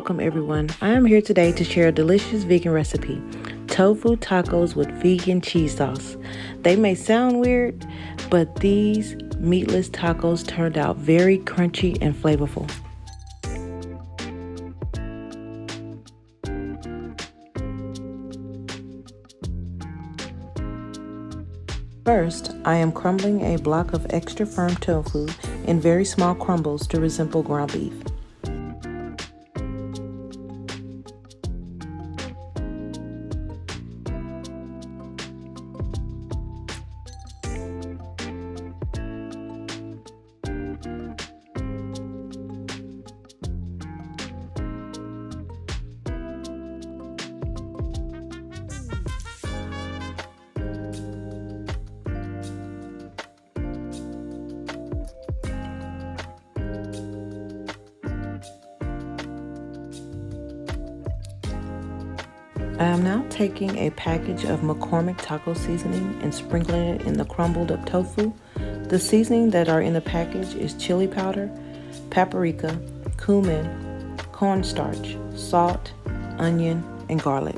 welcome everyone. I am here today to share a delicious vegan recipe, tofu tacos with vegan cheese sauce. They may sound weird, but these meatless tacos turned out very crunchy and flavorful. First, I am crumbling a block of extra firm tofu in very small crumbles to resemble ground beef. I am now taking a package of McCormick taco seasoning and sprinkling it in the crumbled up tofu. The seasoning that are in the package is chili powder, paprika, cumin, cornstarch, salt, onion, and garlic.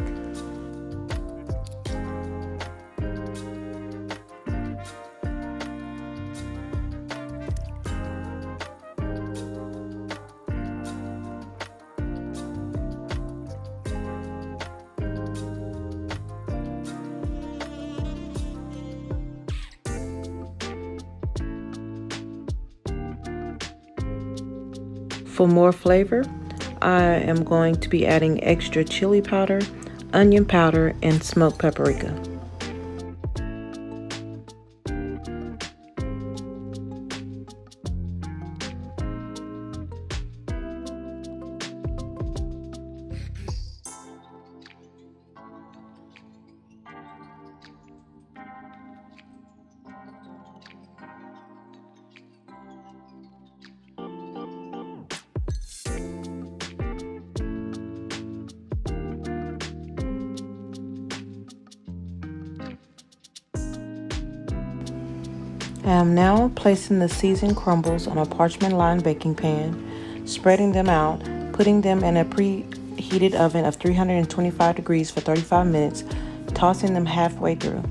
For more flavor, I am going to be adding extra chili powder, onion powder, and smoked paprika. I am now placing the seasoned crumbles on a parchment-lined baking pan, spreading them out, putting them in a preheated oven of 325 degrees for 35 minutes, tossing them halfway through.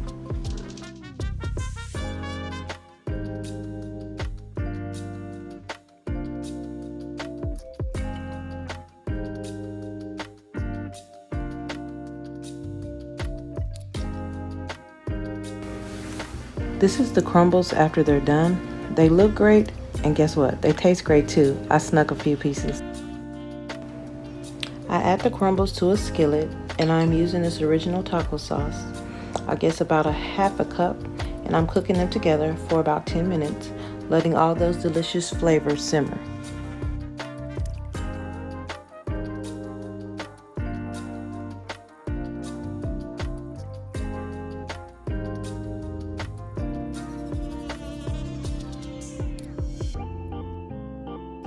This is the crumbles after they're done. They look great, and guess what? They taste great too. I snuck a few pieces. I add the crumbles to a skillet, and I'm using this original taco sauce. I guess about a half a cup, and I'm cooking them together for about 10 minutes, letting all those delicious flavors simmer.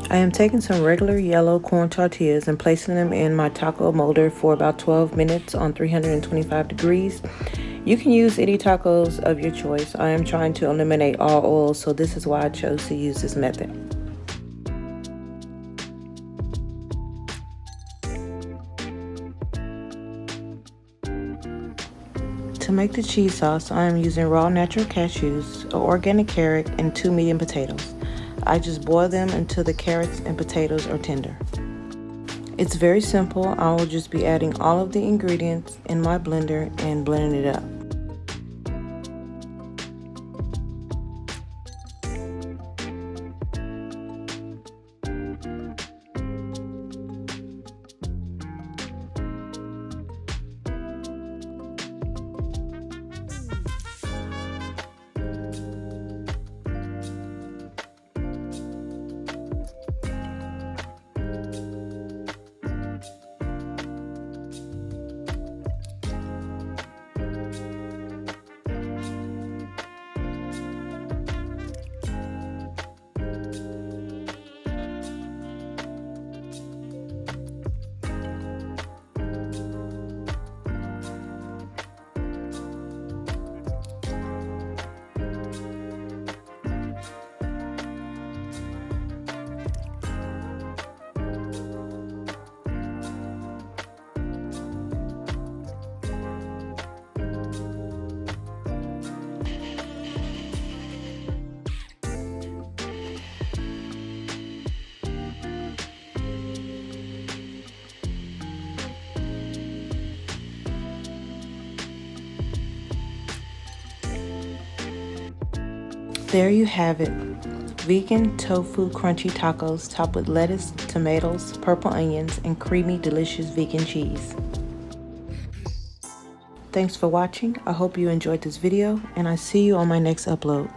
I am taking some regular yellow corn tortillas and placing them in my taco molder for about 12 minutes on 325 degrees. You can use any tacos of your choice. I am trying to eliminate all oil, so this is why I chose to use this method. To make the cheese sauce, I am using raw natural cashews, an organic carrot, and 2 medium potatoes. I just boil them until the carrots and potatoes are tender. It's very simple. I will just be adding all of the ingredients in my blender and blending it up. There you have it. Vegan tofu crunchy tacos topped with lettuce, tomatoes, purple onions, and creamy, delicious vegan cheese. Thanks for watching. I hope you enjoyed this video, and I see you on my next upload.